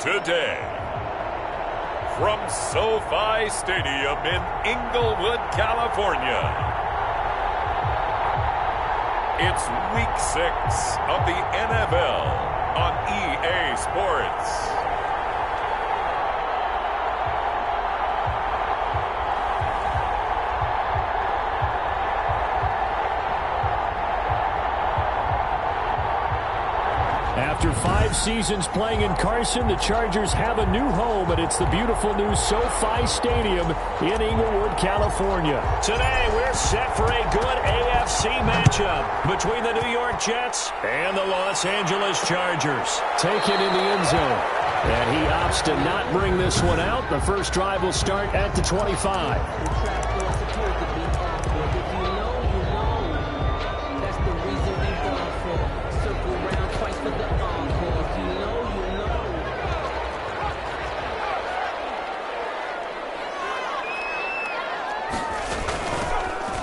today. From SoFi Stadium in Inglewood, California, it's Week 6 of the NFL on EA Sports. After 5 seasons playing in Carson, the Chargers have a new home, and it's the beautiful new SoFi Stadium in Inglewood, California. Today, we're set for a good AFC matchup between the New York Jets and the Los Angeles Chargers. Taken in the end zone, and he opts to not bring this one out. The first drive will start at the 25.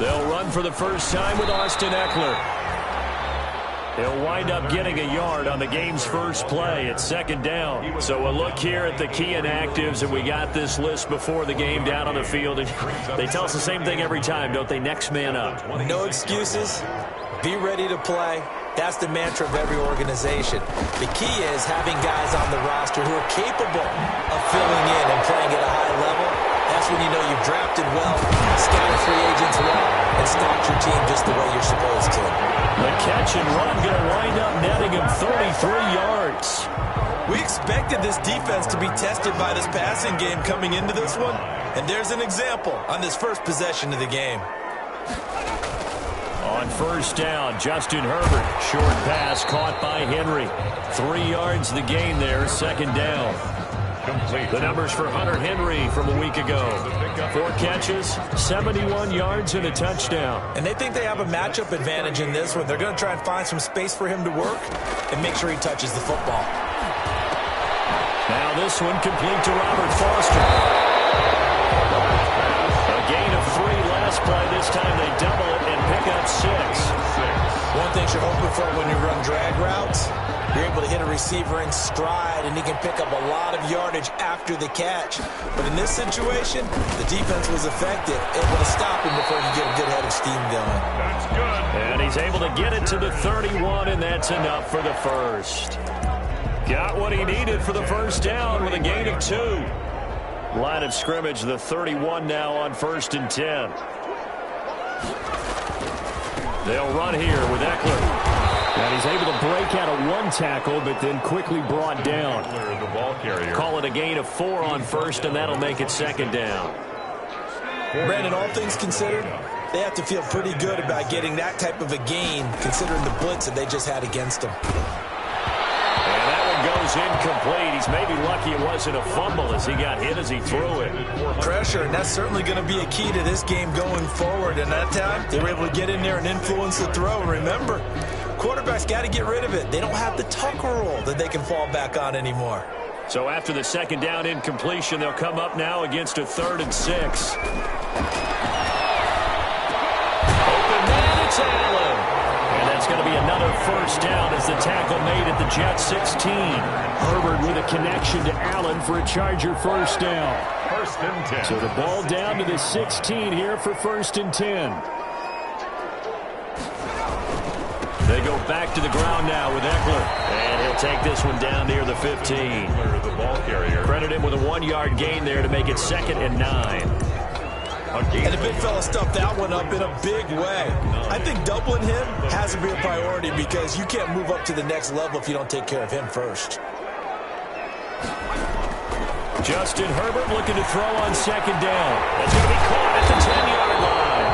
They'll run for the first time with Austin Eckler. He'll wind up getting a yard on the game's first play at second down. So a look here at the key inactives, and we got this list before the game down on the field. And they tell us the same thing every time, don't they? Next man up. No excuses. Be ready to play. That's the mantra of every organization. The key is having guys on the roster who are capable of filling in and playing at a high level. That's when you know you've drafted well, scouted free agents well, and stocked your team just the way you're supposed to. The catch and run going to wind up netting him 33 yards. We expected this defense to be tested by this passing game coming into this one, and there's an example on this first possession of the game. On first down, Justin Herbert. Short pass caught by Henry. 3 yards the gain there, second down. Complete. The numbers for Hunter Henry from a week ago. 4 catches, 71 yards, and a touchdown. And they think they have a matchup advantage in this one. They're going to try and find some space for him to work and make sure he touches the football. Now this one complete to Robert Foster. A gain of 3 last play. This time they double it and pick up 6. One thing you're hoping for when you run drag routes, you're able to hit a receiver in stride, and he can pick up a lot of yardage after the catch. But in this situation, the defense was effective, able to stop him before you get a good head of steam going. That's good. And he's able to get it to the 31, and that's enough for the first. Got what he needed for the first down with a gain of 2. Line of scrimmage, the 31 now on 1st and 10. They'll run here with Eckler. And he's able to break out of 1 tackle, but then quickly brought down. The ball carrier. Call it a gain of 4 on first, and that'll make it second down. Brandon, all things considered, they have to feel pretty good about getting that type of a gain, considering the blitz that they just had against them. And that one goes incomplete. He's maybe lucky it wasn't a fumble as he got hit as he threw it. Pressure, and that's certainly going to be a key to this game going forward. And that time, they were able to get in there and influence the throw. Remember, quarterbacks got to get rid of it. They don't have the tuck rule that they can fall back on anymore. So after the second down incompletion, they'll come up now against a 3rd and 6. Open man, it's Allen. And that's going to be another first down as the tackle made at the Jet 16. Herbert with a connection to Allen for a Charger first down. 1st and 10. So the ball down to the 16 here for 1st and 10. They go back to the ground now with Eckler. And he'll take this one down near the 15. The ball carrier. Credit him with a 1-yard gain there to make it 2nd and 9. And the big fella stuffed that one up in a big way. I think doubling him has to be a priority because you can't move up to the next level if you don't take care of him first. Justin Herbert looking to throw on second down. That's going to be caught at the 10-yard line.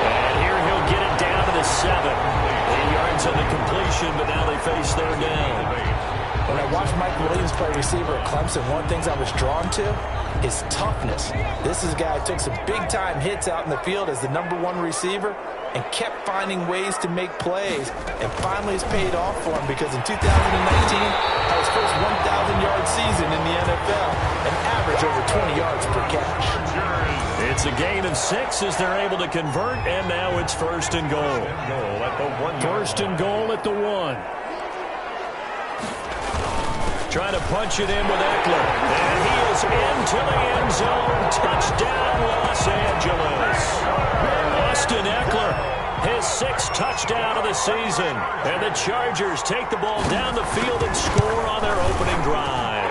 And here he'll get it down to the 7. 8 yards on the completion, but now they face their down. When I watched Mike Williams play receiver at Clemson, one of the things I was drawn to is toughness. This is a guy who took some big-time hits out in the field as the #1 receiver and kept finding ways to make plays, and finally it's paid off for him because in 2019, had his first 1,000-yard season in the NFL, and average over 20 yards per catch. It's a gain of 6 as they're able to convert, and now it's 1st and goal. 1st and goal at the 1. Trying to punch it in with Eckler. And he is into the end zone. Touchdown, Los Angeles. Austin Eckler, his 6th touchdown of the season. And the Chargers take the ball down the field and score on their opening drive.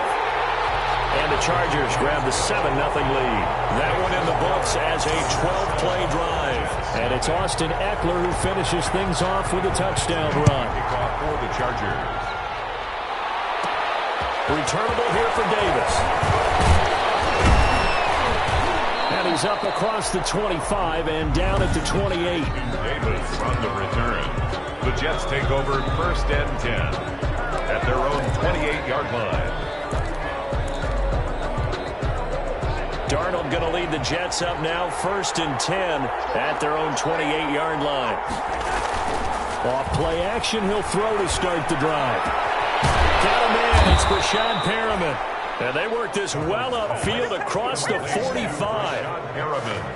And the Chargers grab the 7-0 lead. That one in the books as a 12-play drive. And it's Austin Eckler who finishes things off with a touchdown run. Kickoff for the Chargers. Returnable here for Davis. And he's up across the 25 and down at the 28. Davis on the return. The Jets take over 1st and 10 at their own 28-yard line. Darnold going to lead the Jets up now 1st and 10 at their own 28-yard line. Off play action, he'll throw to start the drive. Got a man, it's Brashad Perriman. And they work this well upfield across the 45.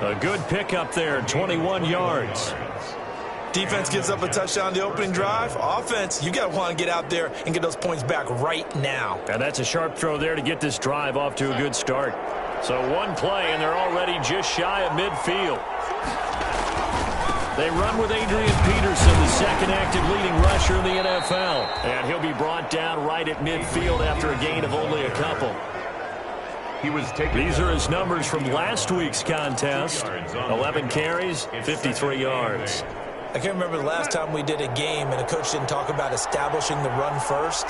A good pickup there, 21 yards. Defense gives up a touchdown the opening drive. Offense, you got to want to get out there and get those points back right now. And that's a sharp throw there to get this drive off to a good start. So one play, and they're already just shy of midfield. They run with Adrian Peterson, the 2nd active leading rusher in the NFL. And he'll be brought down right at midfield after a gain of only a couple. These are his numbers from last week's contest. 11 carries, 53 yards. I can't remember the last time we did a game and a coach didn't talk about establishing the run first.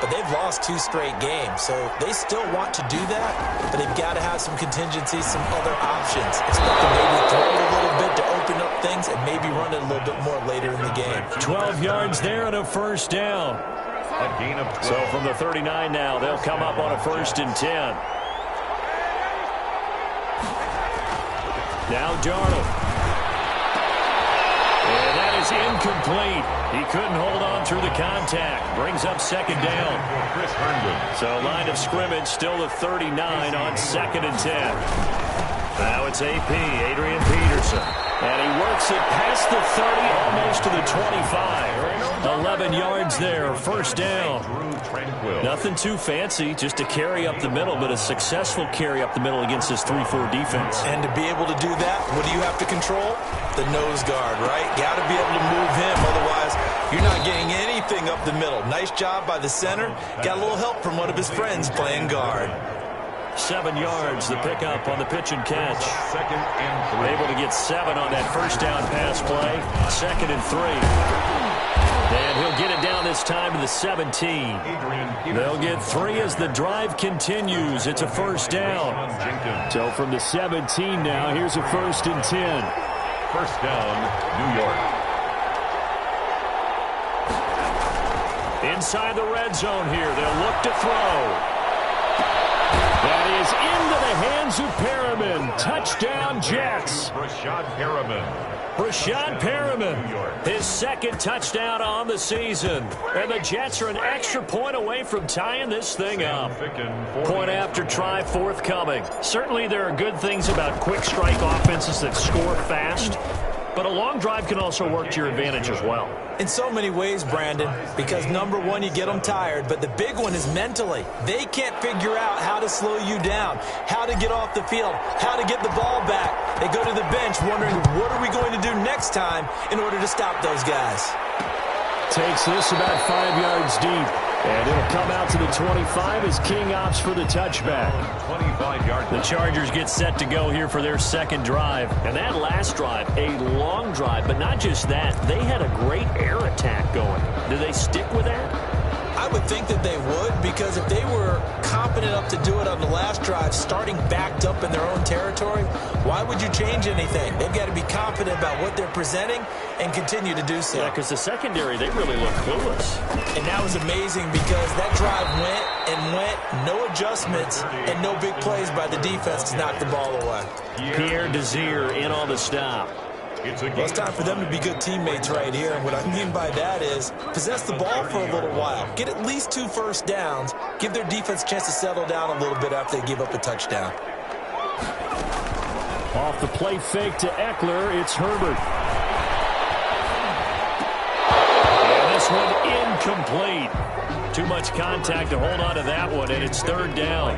But they've lost 2 straight games, so they still want to do that, but they've got to have some contingencies, some other options. Expect to maybe throw it a little bit to open up things and maybe run it a little bit more later in the game. 12 yards there and a 1st down. A gain of 12. So from the 39 now, they'll come up on a 1st and 10. Now Darnold. And that is incomplete. He couldn't hold on through the contact. Brings up 2nd down. So line of scrimmage still the 39 on 2nd and 10. Now it's AP, Adrian Peterson. And he works it past the 30, almost to the 25. 11 yards there, 1st down. Nothing too fancy, just a carry up the middle, but a successful carry up the middle against this 3-4 defense. And to be able to do that, what do you have to control? The nose guard, right? Got to be able to move him, otherwise you're not getting anything up the middle. Nice job by the center. Got a little help from one of his friends playing guard. 7 yards, the pickup on the pitch and catch. 2nd and 3. Able to get 7 on that 1st down pass play. 2nd and 3. And he'll get it down this time to the 17. They'll get 3 as the drive continues. It's a 1st down. So from the 17 now, here's a 1st and 10. 1st down, New York. Inside the red zone here, they'll look to throw. That is into the hands of Perriman. Touchdown, Jets. Brashad Perriman. Brashad Perriman, his 2nd touchdown on the season. And the Jets are an extra point away from tying this thing up. Point after try forthcoming. Certainly there are good things about quick strike offenses that score fast. But a long drive can also work to your advantage as well. In so many ways, Brandon, because number one, you get them tired, but the big one is mentally. They can't figure out how to slow you down, how to get off the field, how to get the ball back. They go to the bench wondering, what are we going to do next time in order to stop those guys? Takes this about 5 yards deep. And it'll come out to the 25 as King opts for the touchback. 25 yards. The Chargers get set to go here for their 2nd drive. And that last drive, a long drive, but not just that. They had a great air attack going. Do they stick with that? I would think that they would, because if they were confident enough to do it on the last drive, starting backed up in their own territory, why would you change anything? They've got to be confident about what they're presenting and continue to do so. Yeah, because the secondary, they really look clueless. And that was amazing because that drive went, no adjustments, and no big plays by the defense to knock the ball away. Pierre Desir in on the stop. Well, it's time for them to be good teammates right here. And what I mean by that is possess the ball for a little while. Get at least 2 first downs. Give their defense a chance to settle down a little bit after they give up a touchdown. Off the play fake to Eckler, it's Herbert. And this one incomplete. Too much contact to hold on to that one, and it's third down.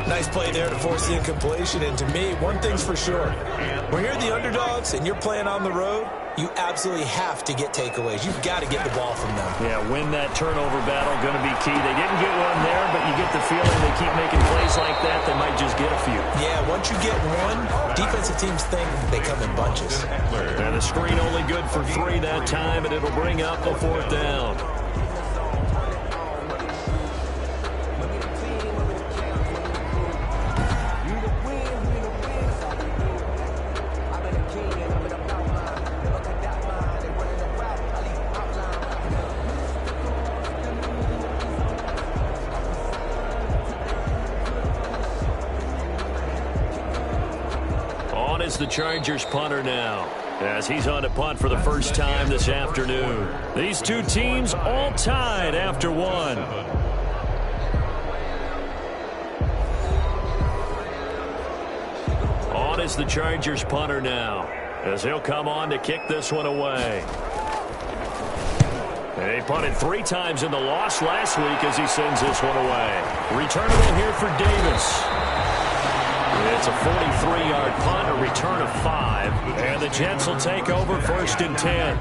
Nice play there to force the incompletion. And to me, one thing's for sure. When you're the underdogs and you're playing on the road, you absolutely have to get takeaways. You've got to get the ball from them. Yeah, win that turnover battle, going to be key. They didn't get one there, but you get the feeling they keep making plays like that, they might just get a few. Yeah, once you get one, defensive teams think they come in bunches. And the screen only good for 3 that time, and it'll bring up the 4th down. The Chargers punter now, as he's on to punt for the first time this afternoon. These two teams all tied after one. On is the Chargers punter now, as he'll come on to kick this one away. And he punted 3 times in the loss last week as he sends this one away. Returnable here for Davis. It's a 43-yard punt, a return of 5. And the Jets will take over 1st and 10.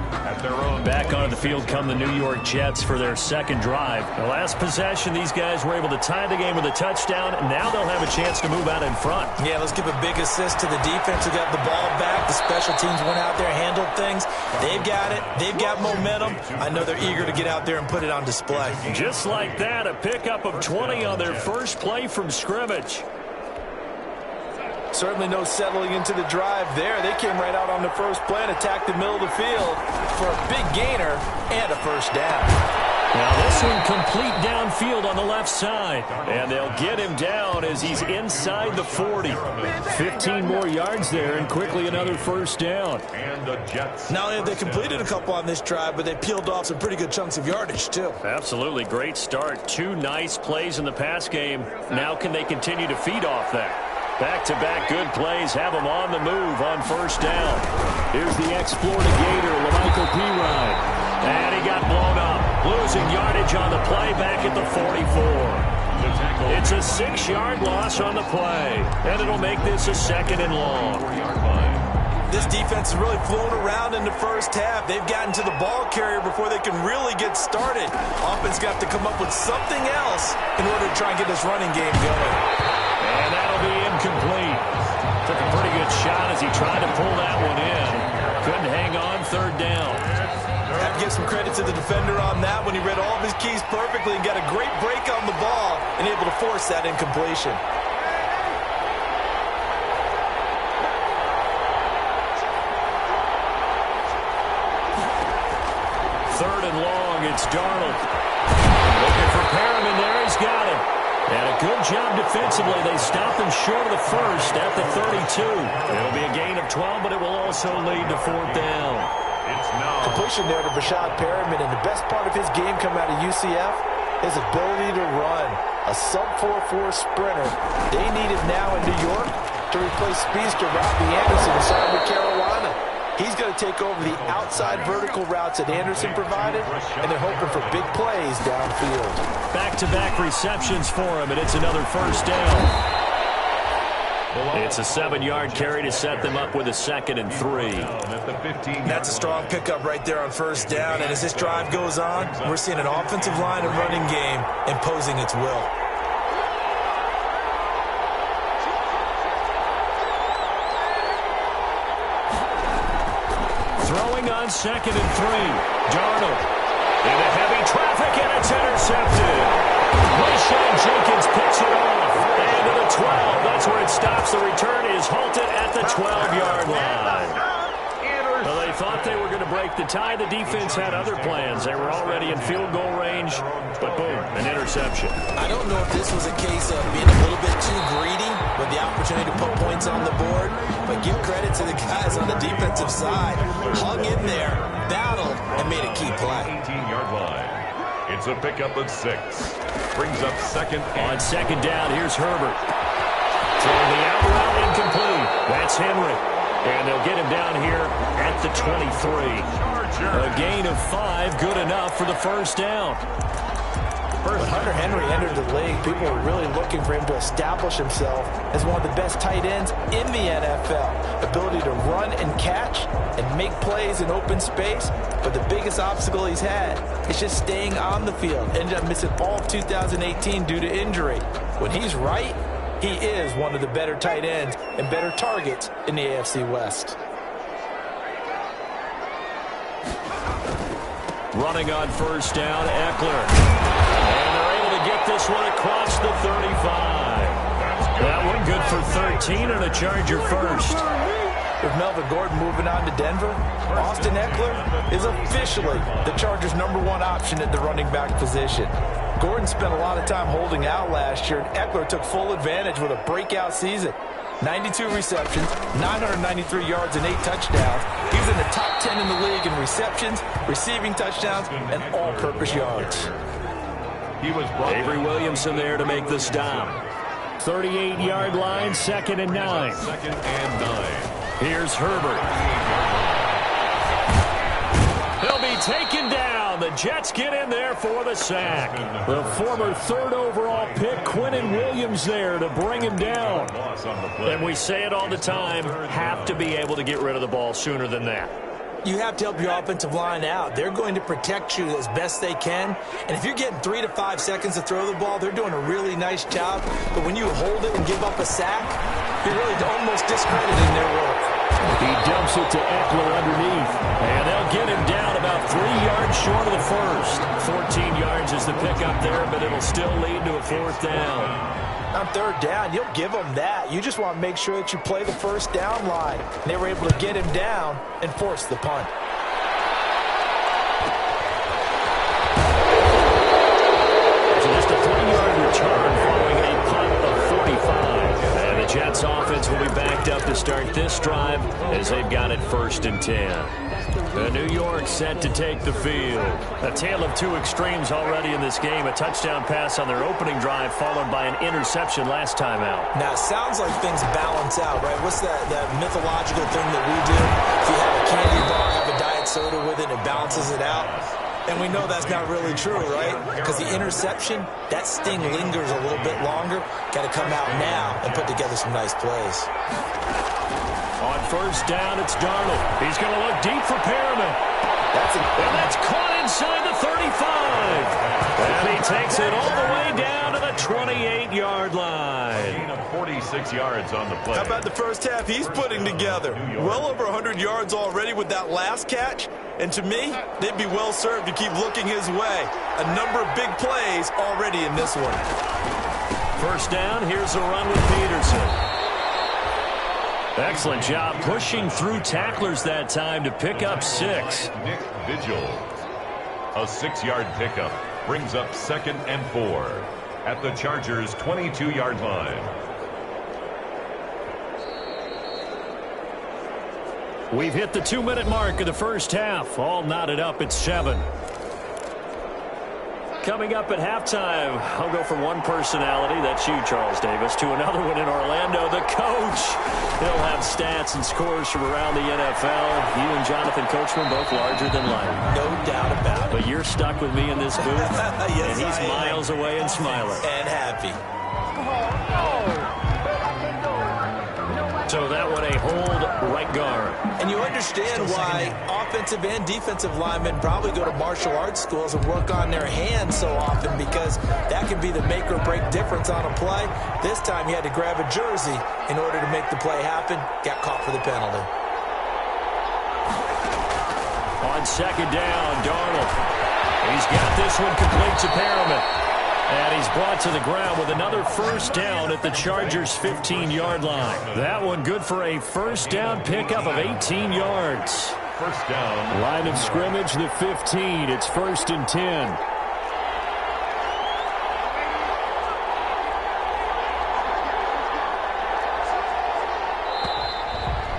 Back on the field come the New York Jets for their second drive. The last possession, these guys were able to tie the game with a touchdown. Now they'll have a chance to move out in front. Yeah, let's give a big assist to the defense who got the ball back. The special teams went out there, handled things. They've got it. They've got momentum. I know they're eager to get out there and put it on display. Just like that, a pickup of 20 on their first play from scrimmage. Certainly no settling into the drive there. They came right out on the first play and attacked the middle of the field for a big gainer and a first down. Now this one complete downfield on the left side. And they'll get him down as he's inside the 40. 15 more yards there and quickly another first down. And the Jets. Not only have they completed a couple on this drive, but they peeled off some pretty good chunks of yardage too. Absolutely great start. 2 nice plays in the pass game. Now can they continue to feed off that? Back-to-back good plays have them on the move on first down. Here's the ex-Florida Gator, LaMichael Pirine. And he got blown up. Losing yardage on the play back at the 44. It's a 6-yard loss on the play. And it'll make this a 2nd and long. This defense has really flown around in the first half. They've gotten to the ball carrier before they can really get started. Offense got to come up with something else in order to try and get this running game going. And that'll be incomplete. Took a pretty good shot as he tried to pull that one in. Couldn't hang on, 3rd down. Have to give some credit to the defender on that when he read all of his keys perfectly and got a great break on the ball and able to force that incompletion. Third and long, it's Darnold. Looking for Perriman there, he's got him. And a good job defensively. They stopped him short of the first at the 32. It'll be a gain of 12, but it will also lead to 4th down. Completion there to Brashad Perriman, and the best part of his game coming out of UCF, his ability to run. A sub-4.4 sprinter. They need it now in New York to replace speedster Robbie Anderson inside with Carolina. He's going to take over the outside vertical routes that Anderson provided, and they're hoping for big plays downfield. Back-to-back receptions for him, and it's another first down. It's a 7-yard carry to set them up with a 2nd and 3. That's a strong pickup right there on first down, and as this drive goes on, we're seeing an offensive line and running game imposing its will. Throwing on 2nd and 3. Darnold into heavy traffic, and it's intercepted. Rayshon Jenkins picks it off. And to the 12. That's where it stops. The return is halted at the 12-yard line. Well, they thought they were going to break the tie. The defense had other plans. They were already in field goal range, but boom, an interception. I don't know if this was a case of being a little bit too greedy with the opportunity to put points on the board, but give credit to the guys on the defensive side. Hung in there, battled, and made a key play. 18-yard line. It's a pickup of 6. Brings up 2nd. On 2nd down, here's Herbert. Throwing the out route incomplete. That's Henry. And they'll get him down here at the 23. A gain of 5, good enough for the first down. When Hunter Henry entered the league, people were really looking for him to establish himself as one of the best tight ends in the NFL. Ability to run and catch and make plays in open space. But the biggest obstacle he's had is just staying on the field. Ended up missing all of 2018 due to injury. When he's right, he is one of the better tight ends and better targets in the AFC West. Running on first down, Eckler. And they're able to get this one across the 35. That one good for 13 and a Charger first. With Melvin Gordon moving on to Denver, Austin Eckler is officially the Chargers' #1 option at the running back position. Gordon spent a lot of time holding out last year, and Eckler took full advantage with a breakout season. 92 receptions, 993 yards, and 8 touchdowns. He's in the top 10 in the league in receptions, receiving touchdowns, and all-purpose yards. Avery Williamson there to make the stop. 38-yard line, 2nd and 9. Here's Herbert. He'll be taken down. The Jets get in there for the sack. The former 3rd overall pick, Quinnen Williams, there to bring him down. And we say it all the time, have to be able to get rid of the ball sooner than that. You have to help your offensive line out. They're going to protect you as best they can. And if you're getting 3 to 5 seconds to throw the ball, they're doing a really nice job. But when you hold it and give up a sack, you're really almost discrediting their work. He dumps it to Eckler underneath. And they'll get him down about 3 yards short of the first. 14 yards is the pickup there, but it'll still lead to a 4th down. On 3rd down, you'll give them that. You just want to make sure that you play the first down line. And they were able to get him down and force the punt. So just a 3-yard return following a punt of 45. And the Jets offense will be backed up to start this drive as they've got it 1st and 10. New York set to take the field. A tale of 2 extremes already in this game. A touchdown pass on their opening drive followed by an interception last time out. Now, it sounds like things balance out, right? What's that mythological thing that we do? If you have a candy bar, have a diet soda with it, it balances it out. And we know that's not really true, right? Because the interception, that sting lingers a little bit longer. Got to come out now and put together some nice plays. On first down, it's Darnold. He's going to look deep for Perriman. And that's caught inside the 35. And he takes it all the way down to the 28-yard line. Gain of 46 yards on the play. How about the first half he's putting together? Well over 100 yards already with that last catch. And to me, they'd be well served to keep looking his way. A number of big plays already in this one. First down, here's a run with Peterson. Excellent job pushing through tacklers that time to pick up 6. Nick Vigil. A 6-yard pickup brings up 2nd and 4 at the Chargers' 22-yard line. We've hit the 2-minute mark of the first half. All knotted up at 7. Coming up at halftime, I'll go from one personality, that's you, Charles Davis, to another one in Orlando, the coach. He'll have stats and scores from around the NFL. You and Jonathan Coachman both larger than life. No doubt about it. But you're stuck with me in this booth, yes, and he's miles away and smiling. And happy. So that one a hold right guard. And you understand why offensive and defensive linemen probably go to martial arts schools and work on their hands so often, because that can be the make or break difference on a play. This time he had to grab a jersey in order to make the play happen. Got caught for the penalty. On 2nd down, Darnold. He's got this one complete to Perriman. And he's brought to the ground with another first down at the Chargers' 15-yard line. That one good for a first down pickup of 18 yards. First down. Line of scrimmage, the 15. It's 1st and 10.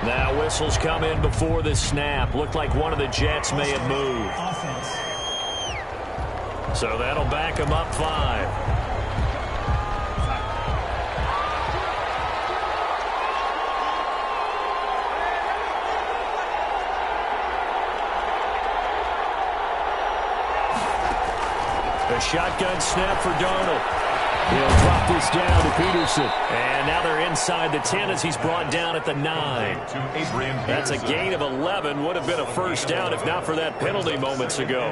Now whistles come in before the snap. Looked like one of the Jets may have moved. So that'll back him up 5. The shotgun snap for Darnold. He'll drop this down to Peterson. And now they're inside the 10 as he's brought down at the 9. That's a gain of 11. Would have been a first down if not for that penalty moments ago.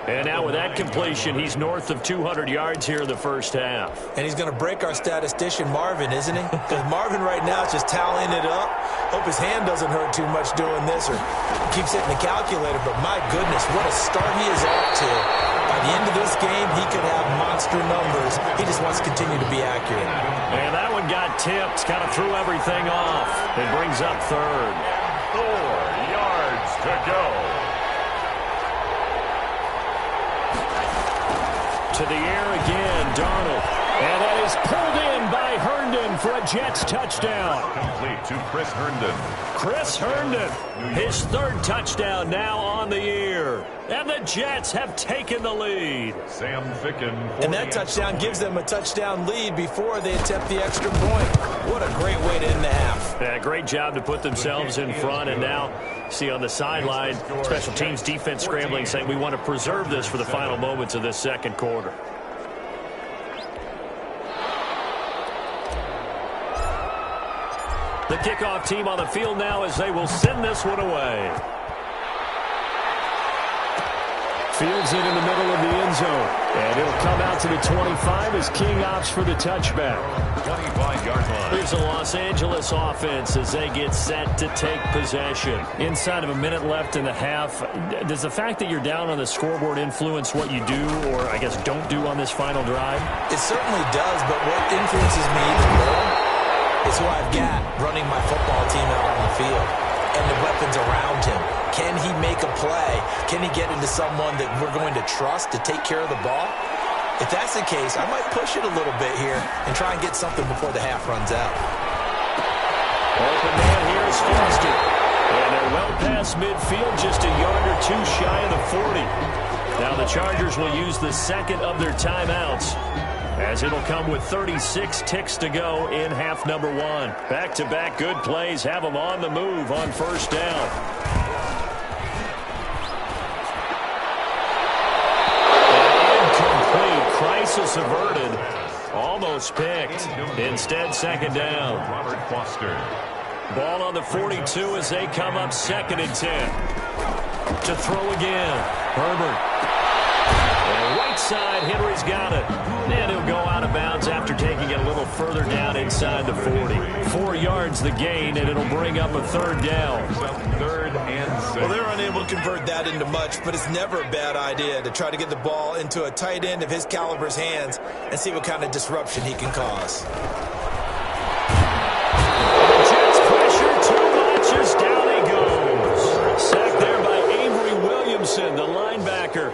And now with that completion, he's north of 200 yards here in the first half. And he's going to break our statistician Marvin, isn't he? Because Marvin right now is just tallying it up. Hope his hand doesn't hurt too much doing this or keeps hitting the calculator. But my goodness, what a start he is off to. By the end of this game, he could have monster numbers. He just wants to continue to be accurate. And that one got tipped. Kind of threw everything off. It brings up third. 4 yards to go. To the air again, Darnold. And that is pulled in by Herndon for a Jets touchdown. Complete to Chris Herndon. Chris Herndon, his third touchdown now on the year. And the Jets have taken the lead. Sam Ficken. And that touchdown gives them a touchdown lead before they attempt the extra point. What a great way to end the half. Yeah, great job to put themselves in front. And now, see on the sideline, special teams defense scrambling, saying we want to preserve this for the final moments of this second quarter. The kickoff team on the field now as they will send this one away. Fields it in the middle of the end zone. And it'll come out to the 25 as King opts for the touchback. 25-yard line. Here's the Los Angeles offense as they get set to take possession. Inside of a minute left in the half, does the fact that you're down on the scoreboard influence what you do or, I guess, don't do on this final drive? It certainly does, but what influences me even more is who I've got running my football team out on the field and the weapons around him. Can he make a play? Can he get into someone that we're going to trust to take care of the ball? If that's the case, I might push it a little bit here and try and get something before the half runs out. Open man here is Foster. And they're well past midfield, just a yard or two shy of the 40. Now the Chargers will use the second of their timeouts, as it'll come with 36 ticks to go in half number 1. Back-to-back good plays have them on the move on first down. Incomplete. Crisis averted. Almost picked. Instead, second down. Robert Foster. Ball on the 42 as they come up 2nd and 10. To throw again. Herbert. Right side, Henry's got it. And he'll go out of bounds after taking it a little further down inside the 40. 4 yards the gain, and it'll bring up a third down. 3rd and 6. Well, they're unable to convert that into much, but it's never a bad idea to try to get the ball into a tight end of his caliber's hands and see what kind of disruption he can cause. The Jets pressure too much as down he goes. Sacked there by Avery Williamson, the linebacker.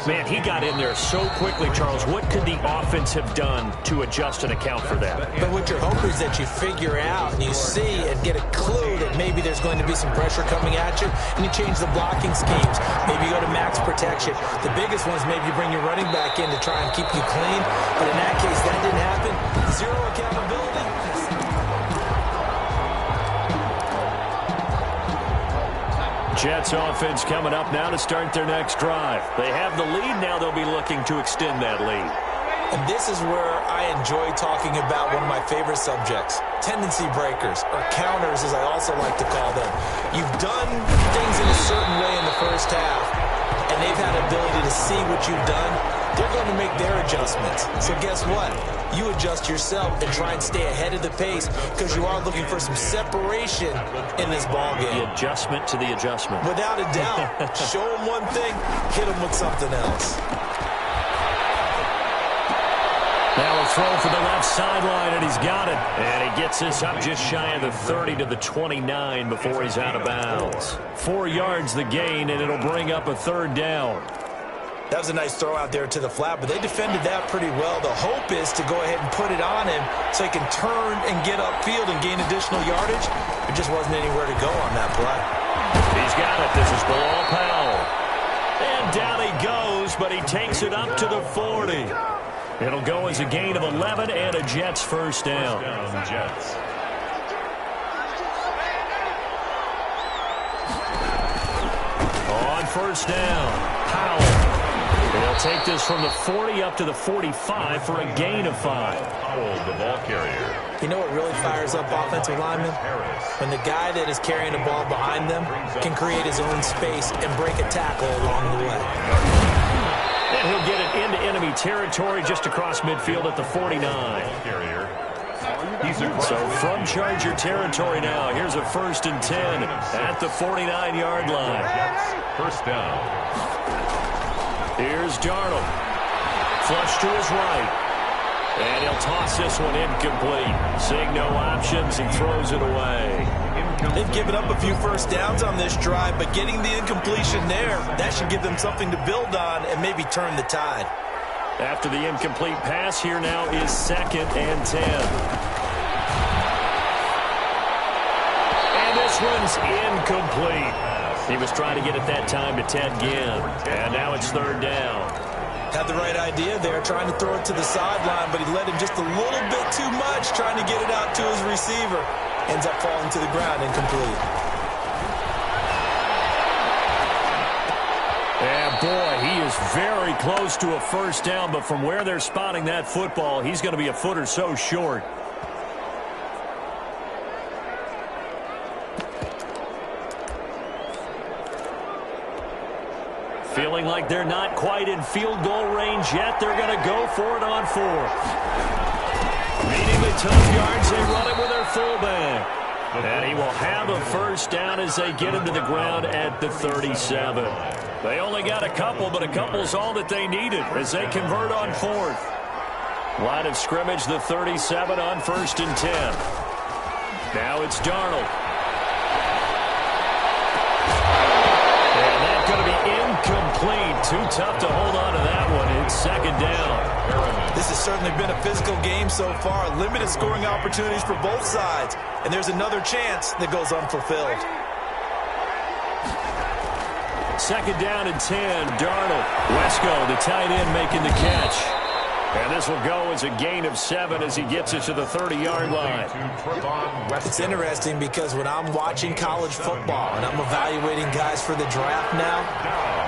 Man, he got in there so quickly, Charles. What could the offense have done to adjust and account for that? But what you're hoping is that you figure out and you see and get a clue that maybe there's going to be some pressure coming at you, and you change the blocking schemes. Maybe you go to max protection. The biggest one is maybe you bring your running back in to try and keep you clean. But in that case, that didn't happen. Zero accountability. Jets offense coming up now to start their next drive. They have the lead. Now they'll be looking to extend that lead. And this is where I enjoy talking about one of my favorite subjects, tendency breakers, or counters as I also like to call them. You've done things in a certain way in the first half, and they've had ability to see what you've done. They're going to make their adjustments. So guess what? You adjust yourself and try and stay ahead of the pace because you are looking for some separation in this ballgame. The adjustment to the adjustment. Without a doubt. Show them one thing, hit them with something else. Now a throw for the left sideline, and he's got it. And he gets this up just shy of the 30 to the 29 before he's out of bounds. 4 yards the gain, and it'll bring up a third down. That was a nice throw out there to the flat, but they defended that pretty well. The hope is to go ahead and put it on him so he can turn and get upfield and gain additional yardage. There just wasn't anywhere to go on that play. He's got it. This is Bilal Powell. And down he goes, but he takes it up to the 40. It'll go as a gain of 11 and a Jets first down. Jets. On first down, Powell. They'll take this from the 40 up to the 45 for a gain of 5. Hold the ball carrier. You know what really fires up offensive linemen? When the guy that is carrying the ball behind them can create his own space and break a tackle along the way. And he'll get it into enemy territory just across midfield at the 49. So from Charger territory now, here's a 1st and 10 at the 49-yard line. First down. Here's Darnold. Flush to his right. And he'll toss this one incomplete. Seeing no options, he throws it away. They've given up a few first downs on this drive, but getting the incompletion there, that should give them something to build on and maybe turn the tide. After the incomplete pass, here now is 2nd and 10. And this one's incomplete. He was trying to get it that time to Ted Ginn. And now it's 3rd down. Had the right idea there, trying to throw it to the sideline, but he led him just a little bit too much, trying to get it out to his receiver. Ends up falling to the ground incomplete. And boy, he is very close to a 1st down, but from where they're spotting that football, he's going to be a foot or so short. Feeling like they're not quite in field goal range yet. They're going to go for it on 4th. Meeting the tough yards, they run it with their fullback. And he will have a 1st down as they get him to the ground at the 37. They only got a couple, but a couple's all that they needed as they convert on 4th. Line of scrimmage, the 37 on 1st and 10. Now it's Darnold. And that's going to be incomplete. Too tough to hold on to that one. It's 2nd down. This has certainly been a physical game so far. Limited scoring opportunities for both sides. And there's another chance that goes unfulfilled. 2nd down and 10. Darnold. Wesco, the tight end, making the catch. And this will go as a gain of 7 as he gets it to the 30-yard line. It's interesting because when I'm watching college football and I'm evaluating guys for the draft now,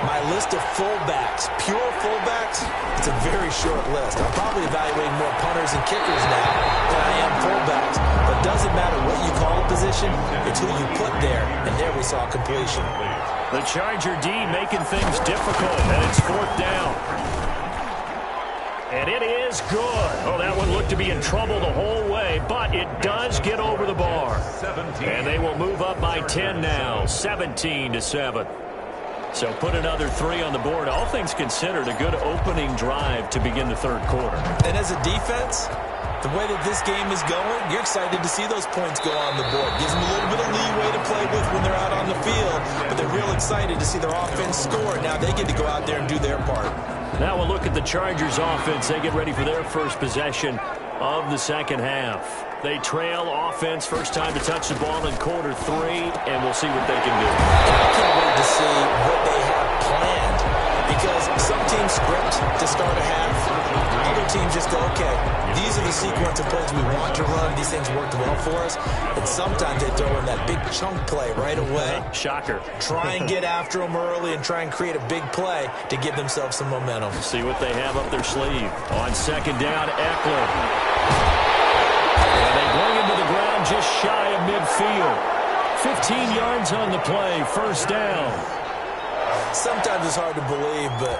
my list of fullbacks, pure fullbacks, it's a very short list. I'm probably evaluating more punters and kickers now than I am fullbacks. But it doesn't matter what you call a position, it's who you put there. And there we saw completion. The Charger D making things difficult, and it's 4th down. And it is good. Oh, that one looked to be in trouble the whole way, but it does get over the bar. And they will move up by 10 now, 17-7. So put another 3 on the board. All things considered, a good opening drive to begin the 3rd quarter. And as a defense, the way that this game is going, you're excited to see those points go on the board. Gives them a little bit of leeway to play with when they're out on the field, but they're real excited to see their offense score. Now they get to go out there and do their part. Now we'll look at the Chargers offense. They get ready for their first possession of the 2nd half. They trail offense, first time to touch the ball in quarter 3, and we'll see what they can do. And I can't wait to see what they have planned, because some teams script to start a half. Other teams just go, okay, these are the sequence of plays we want to run. These things worked well for us. And sometimes they throw in that big chunk play right away. Shocker. Try and get after them early and try and create a big play to give themselves some momentum. See what they have up their sleeve. On 2nd down, Eckler. And they bring him to the ground just shy of midfield. 15 yards on the play, 1st down. Sometimes it's hard to believe, but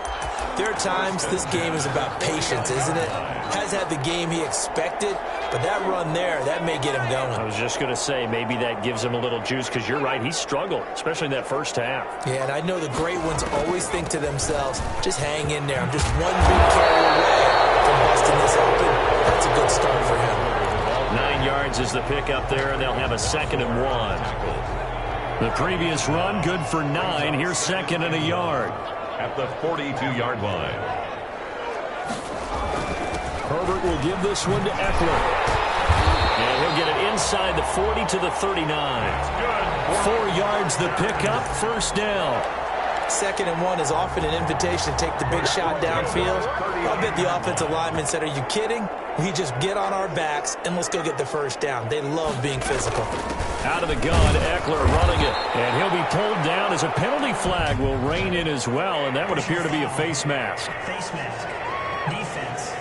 there are times this game is about patience, isn't it? Has had the game he expected, but that run there, that may get him going. I was just going to say, maybe that gives him a little juice, because you're right, he struggled, especially in that 1st half. Yeah, and I know the great ones always think to themselves, just hang in there. I'm just one big carry away from busting this open. That's a good start for him. 9 yards is the pickup there, and they'll have a 2nd and 1. The previous run, good for 9. Here's 2nd and a yard. At the 42-yard line. Herbert will give this one to Eckler. And he'll get it inside the 40 to the 39. 4 yards the pickup, 1st down. 2nd and 1 is often an invitation to take the big shot downfield. I bet the offensive lineman said, are you kidding? We just get on our backs and let's go get the first down. They love being physical. Out of the gun, Eckler running it. And he'll be pulled down as a penalty flag will rein in as well, and that would appear to be a face mask. Face mask. Defense.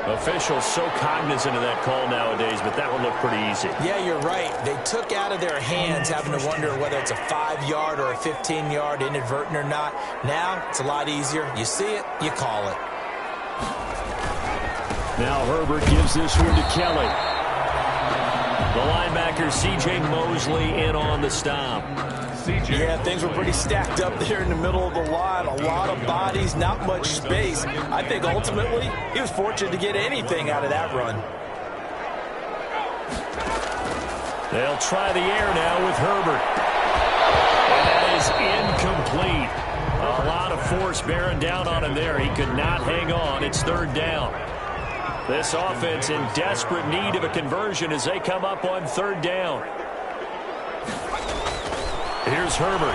Officials so cognizant of that call nowadays, but that would look pretty easy. Yeah, you're right. They took out of their hands having to wonder whether it's a 5-yard or a 15-yard, inadvertent or not. Now, it's a lot easier. You see it, you call it. Now Herbert gives this one to Kelly. The linebacker, C.J. Mosley, in on the stop. Yeah, things were pretty stacked up there in the middle of the line. A lot of bodies, not much space. I think ultimately he was fortunate to get anything out of that run. They'll try the air now with Herbert. And that is incomplete. A lot of force bearing down on him there. He could not hang on. It's 3rd down. This offense in desperate need of a conversion as they come up on 3rd down. Here's Herbert.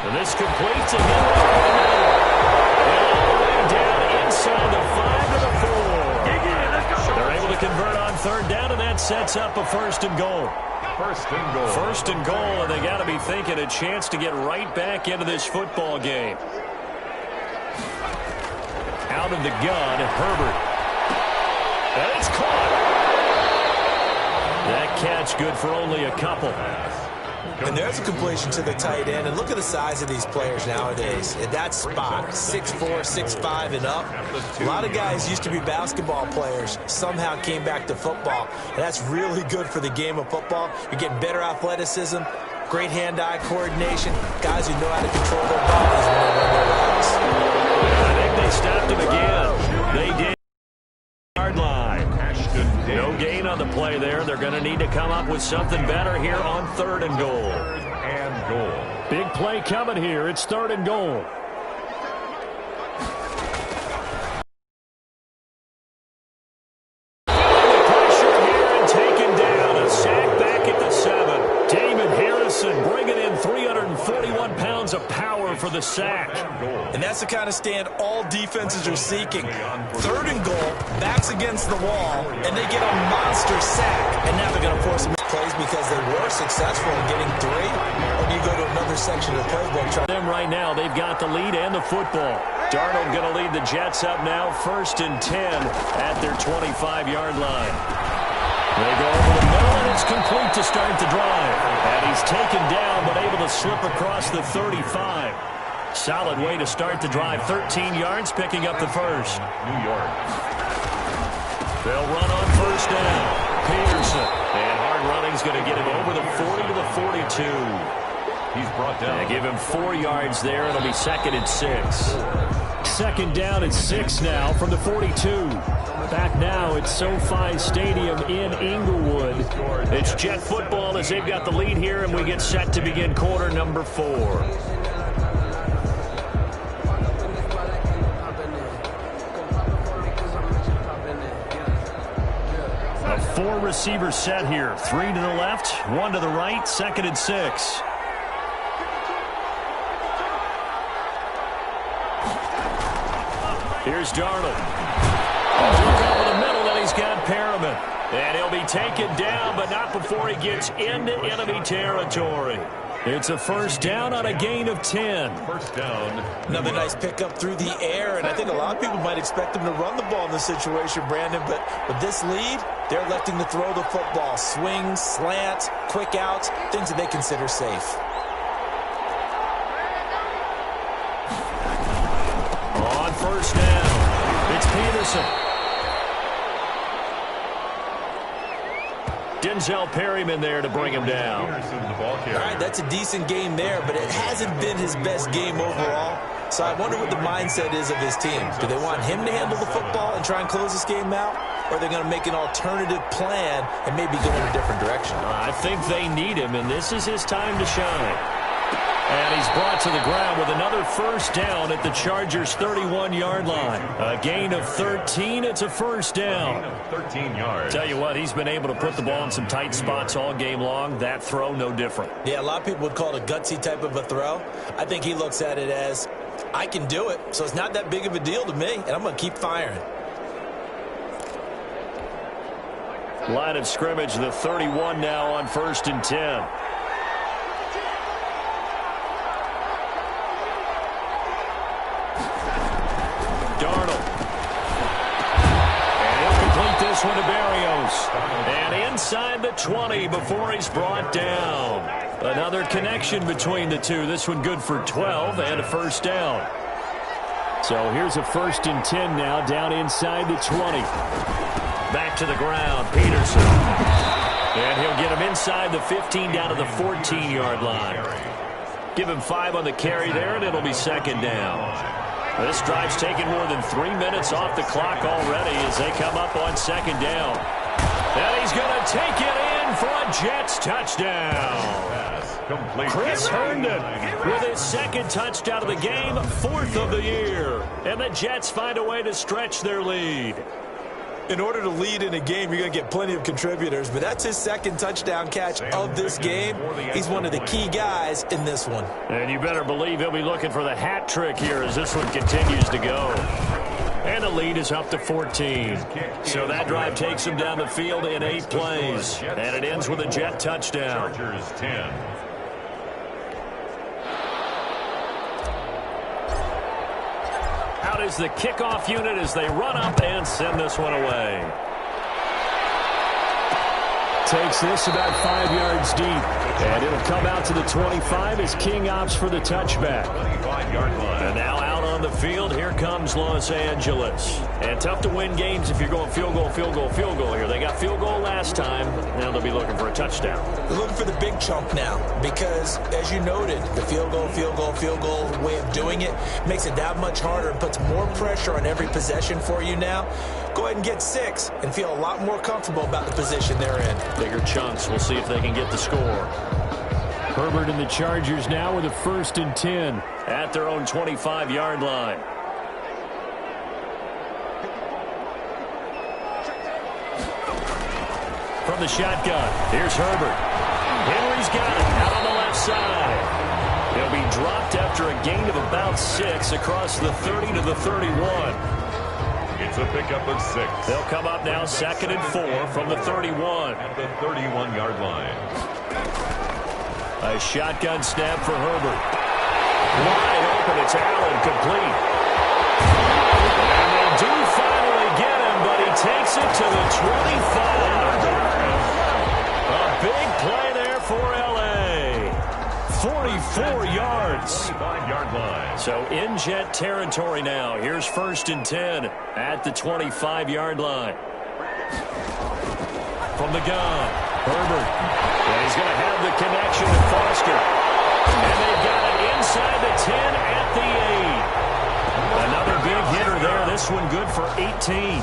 And this completes a hit over the middle. And all the way down inside the 5 to the 4. They're able to convert on 3rd down, and that sets up a 1st and goal. 1st and goal, and they got to be thinking a chance to get right back into this football game. Out of the gun, Herbert. And it's caught. That catch good for only a couple. And there's a completion to the tight end. And look at the size of these players nowadays. At that spot, 6'4", 6'5", and up. A lot of guys used to be basketball players, somehow came back to football. And that's really good for the game of football. You're getting better athleticism, great hand-eye coordination, guys who know how to control their bodies when they run their routes. I think they stopped him again. They did. Yard line. No gain on the play there. They're going to need to come up with something better here on 3rd and goal. Big play coming here. It's 3rd and goal. Pressure here and taken down. A sack back at the 7. Damon Harrison bringing in 341 pounds of power for the sack. And that's the kind of stand all defenses are seeking. 3rd and goal, backs against the wall, and they get a monster sack. And now they're going to force some plays because they were successful in getting 3. Or do you go to another section of the playbook? Them right now, they've got the lead and the football. Darnold going to lead the Jets up now, 1st and 10 at their 25-yard line. They go over the middle, and it's complete to start the drive. And he's taken down, but able to slip across the 35. Solid way to start the drive. 13 yards, picking up the 1st. New York. They'll run on 1st down. Peterson. And hard running's going to get him over the 40 to the 42. He's brought down. They give him 4 yards there. It'll be 2nd and 6. 2nd down at 6 now from the 42. Back now at SoFi Stadium in Inglewood. It's Jet football as they've got the lead here, and we get set to begin quarter number 4. A 4-receiver set here. 3 to the left, 1 to the right, 2nd and 6. Here's Darnold. Look over the middle, and he's got Perriman. And he'll be taken down, but not before he gets into enemy territory. It's a 1st down on a gain of 10. 1st down. Another nice pickup through the air, and I think a lot of people might expect him to run the ball in this situation, Brandon, but with this lead, they're electing to throw the football. Swings, slants, quick outs, things that they consider safe. On 1st down, it's Peterson. Denzel Perryman there to bring him down. All right, that's a decent game there, but it hasn't been his best game overall. So I wonder what the mindset is of his team. Do they want him to handle the football and try and close this game out? Or are they going to make an alternative plan and maybe go in a different direction? I think they need him, and this is his time to shine. And he's brought to the ground with another first down at the Chargers' 31-yard line. A gain of 13. It's a first down. 13 yards. Tell you what, he's been able to put the ball in some tight spots all game long. That throw, no different. Yeah, a lot of people would call it a gutsy type of a throw. I think he looks at it as, I can do it, so it's not that big of a deal to me, and I'm going to keep firing. Line of scrimmage, the 31 now on 1st and 10. This one to Barrios. And inside the 20 before he's brought down. Another connection between the two. This one good for 12 and a first down. So here's a 1st and 10 now down inside the 20. Back to the ground, Peterson. And he'll get him inside the 15 down to the 14-yard line. Give him 5 on the carry there, and it'll be 2nd down. This drive's taken more than 3 minutes off the clock already as they come up on 2nd down. And he's going to take it in for a Jets touchdown. Chris Herndon with his 2nd touchdown of the game, 4th of the year. And the Jets find a way to stretch their lead. In order to lead in a game, you're going to get plenty of contributors, but that's his 2nd touchdown catch of this game. He's one of the key guys in this one. And you better believe he'll be looking for the hat trick here as this one continues to go. And the lead is up to 14. So that drive takes him down the field in 8 plays. And it ends with a Jet touchdown. Chargers 10. Out is the kickoff unit as they run up and send this one away. Takes this about 5 yards deep. And it'll come out to the 25 as King opts for the touchback. 25-yard line. And now out on the field, here comes Los Angeles. And tough to win games if you're going field goal, field goal, field goal here. They got field goal last time. Now they'll be looking for a touchdown. They're looking for the big chunk now because, as you noted, the field goal way of doing it makes it that much harder and puts more pressure on every possession for you now. Go ahead and get 6 and feel a lot more comfortable about the position they're in. Bigger chunks. We'll see if they can get the score. Herbert and the Chargers now with a 1st and 10 at their own 25-yard line. From the shotgun, here's Herbert. Henry's got it out on the left side. He'll be dropped after a gain of about 6 across the 30 to the 31. It's a pickup of 6. They'll come up now 2nd and 4 from the 31. At the 31-yard line. A shotgun snap for Herbert. Wide open, it's Allen, complete. And they do finally get him, but he takes it to the 25. A big play there for L.A. 44 yards. 25-yard line. So in Jet territory now. Here's 1st and 10 at the 25-yard line. From the gun, Herbert. And he's going to have the connection to Foster. And they've got it inside the 10 at the 8. Another big hitter there. This one good for 18. 18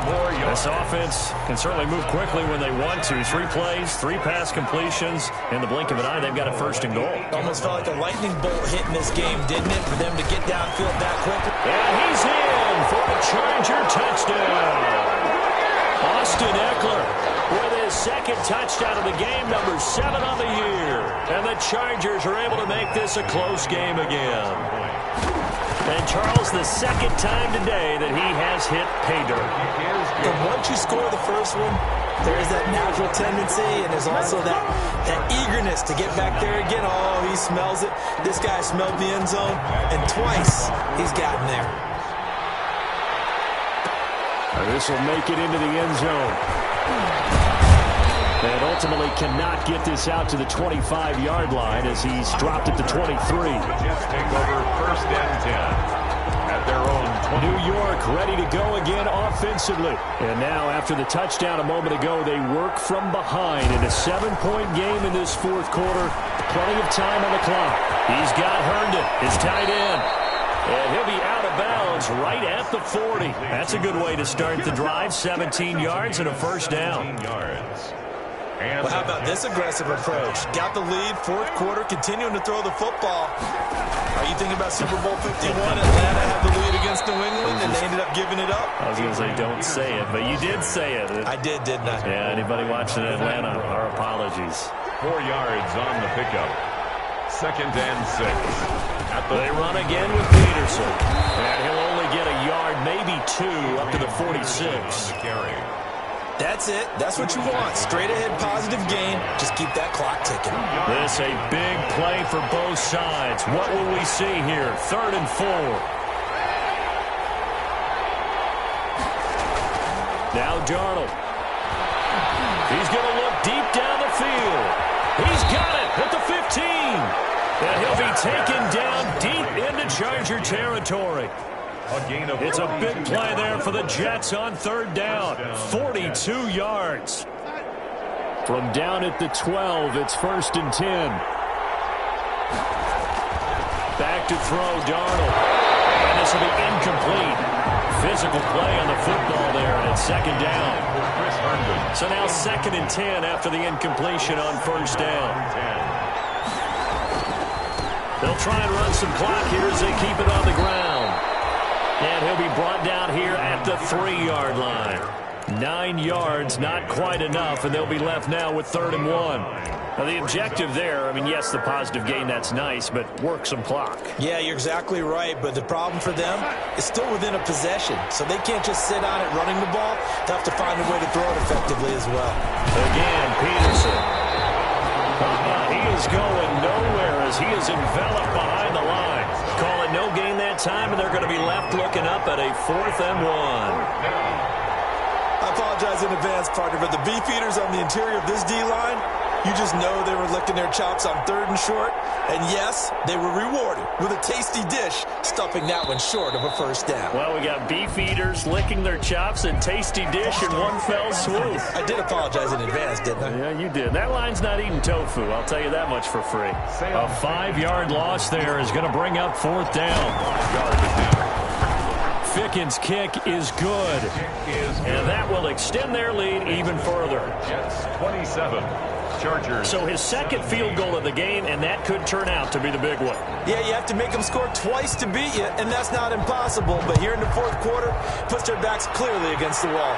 more yards. This offense can certainly move quickly when they want to. 3 plays, 3 pass completions. In the blink of an eye, they've got a 1st and goal. Almost felt like a lightning bolt hit in this game, didn't it, for them to get downfield that quickly? And he's in for a Charger touchdown. Austin Eckler with his 2nd touchdown of the game, number 7 on the year. And the Chargers are able to make this a close game again. And Charles, the 2nd time today that he has hit pay dirt. And once you score the first one, there is that natural tendency, and there's also that eagerness to get back there again. Oh, he smells it. This guy smelled the end zone, and twice he's gotten there. This will make it into the end zone. And ultimately cannot get this out to the 25-yard line as he's dropped at the 23. Jets take over 1st and 10 at their own 20. New York ready to go again offensively. And now after the touchdown a moment ago, they work from behind in a 7-point game in this 4th quarter. Plenty of time on the clock. He's got Herndon, his tight end. And he'll be out of bounds right at the 40. That's a good way to start the drive. 17 yards and a 1st down. 17 yards. And well, how about this aggressive approach? Got the lead, fourth quarter, continuing to throw the football. Are you thinking about Super Bowl 51? Atlanta had the lead against New England, and they ended up giving it up? I was going to say don't say it, but you did say it. I did, didn't I? Yeah, anybody watching Atlanta, our apologies. 4 yards on the pickup. 2nd and 6. They run again with Peterson. And he'll only get a yard, maybe 2, up to the 46. That's it. That's what you want. Straight ahead positive gain. Just keep that clock ticking. This a big play for both sides. What will we see here? 3rd and 4. Now Darnold. He's going to look deep down the field. He's got it at the 15. And he'll be taken down deep into Charger territory. It's a big play there for the Jets on 3rd down. 42 yards. From down at the 12, it's 1st and 10. Back to throw, Darnold. And this will be incomplete. Physical play on the football there, and it's 2nd down. So now 2nd and 10 after the incompletion on 1st down. They'll try and run some clock here as they keep it on the ground. And he'll be brought down here at the 3-yard line. 9 yards, not quite enough, and they'll be left now with 3rd and 1. Now, the objective there, I mean, yes, the positive gain, that's nice, but work some clock. Yeah, you're exactly right, but the problem for them is still within a possession, so they can't just sit on it running the ball. They have to find a way to throw it effectively as well. Again, Peterson. He is going nowhere as he is enveloped behind the line. Call it no gain that time, and they're going to be left looking up at a 4th and 1. I apologize in advance, partner, but the beefeaters on the interior of this D-line, you just know they were licking their chops on 3rd and short. And yes, they were rewarded with a tasty dish, stuffing that one short of a 1st down. Well, we got beef eaters licking their chops and tasty dish in one fell swoop. I did apologize in advance, didn't I? Yeah, you did. That line's not eating tofu, I'll tell you that much for free. A 5-yard loss there is going to bring up 4th down. Fickens' kick is good. And that will extend their lead even further. Jets 27. Chargers. So his 2nd field goal of the game, and that could turn out to be the big one. Yeah, you have to make them score twice to beat you, and that's not impossible. But here in the 4th quarter, puts their backs clearly against the wall.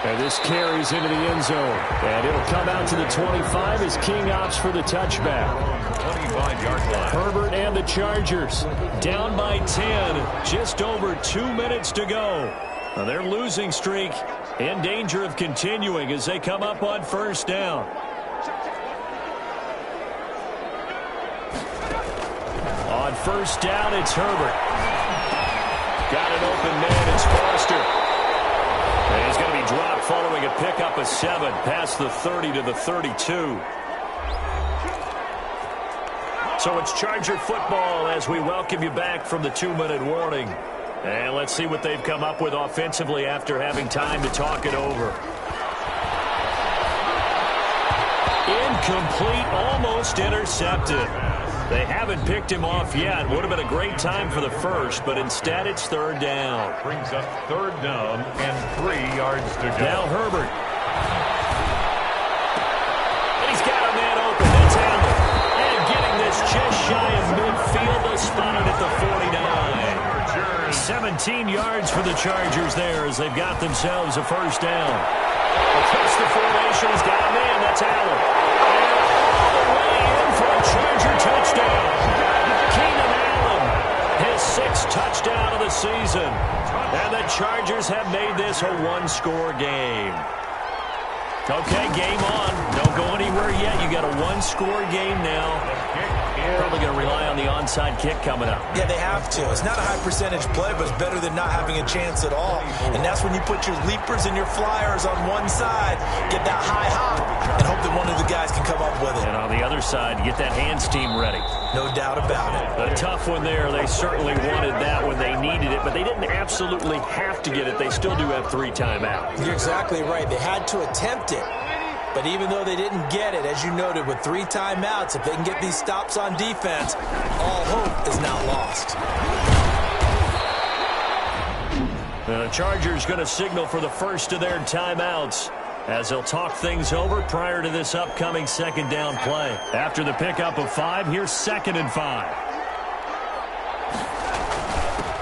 And this carries into the end zone. And it'll come out to the 25 as King opts for the touchback. 25-yard line. Herbert and the Chargers down by 10. Just over 2 minutes to go. Now their losing streak in danger of continuing as they come up on 1st down. On 1st down, it's Herbert. Got an open man, it's Foster. And he's going to be dropped following a pickup of 7 past the 30 to the 32. So it's Charger football as we welcome you back from the 2-minute warning. And let's see what they've come up with offensively after having time to talk it over. Incomplete, almost intercepted. They haven't picked him off yet. Would have been a great time for the first, but instead it's 3rd down. Brings up 3rd down and 3 yards to go. Now Herbert. And he's got a man open. That's Allen. And getting this just shy of midfield. They'll spot it at the 49. 17 yards for the Chargers there as they've got themselves a 1st down. Across the formation, he's got a man. That's Allen. And all the way in for a Charger touchdown. Keenan Allen, his 6th touchdown of the season. And the Chargers have made this a 1-score game. Okay, game on. Don't go anywhere yet. You got a 1-score game now. Probably going to rely on the onside kick coming up. Yeah, they have to. It's not a high percentage play, but it's better than not having a chance at all. And that's when you put your leapers and your flyers on one side, get that high hop, and hope that one of the guys can come up with it. And on the other side, get that hands team ready. No doubt about it. A tough one there. They certainly wanted that when they needed it, but they didn't absolutely have to get it. They still do have 3 timeouts. You're exactly right. They had to attempt it. But even though they didn't get it, as you noted, with 3 timeouts, if they can get these stops on defense, all hope is not lost. The Chargers going to signal for the first of their timeouts. as they'll talk things over prior to this upcoming second down play. After the pickup of 5, here's 2nd and 5.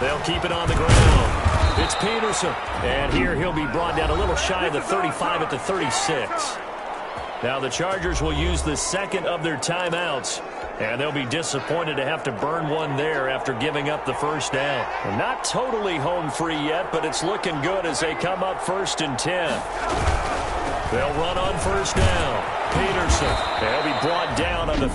They'll keep it on the ground. It's Peterson. And here he'll be brought down a little shy of the 35 at the 36. Now the Chargers will use the second of their timeouts, and they'll be disappointed to have to burn one there after giving up the first down. Well, not totally home free yet, but it's looking good as they come up 1st and 10. They'll run on 1st down. Peterson. They'll be brought down on the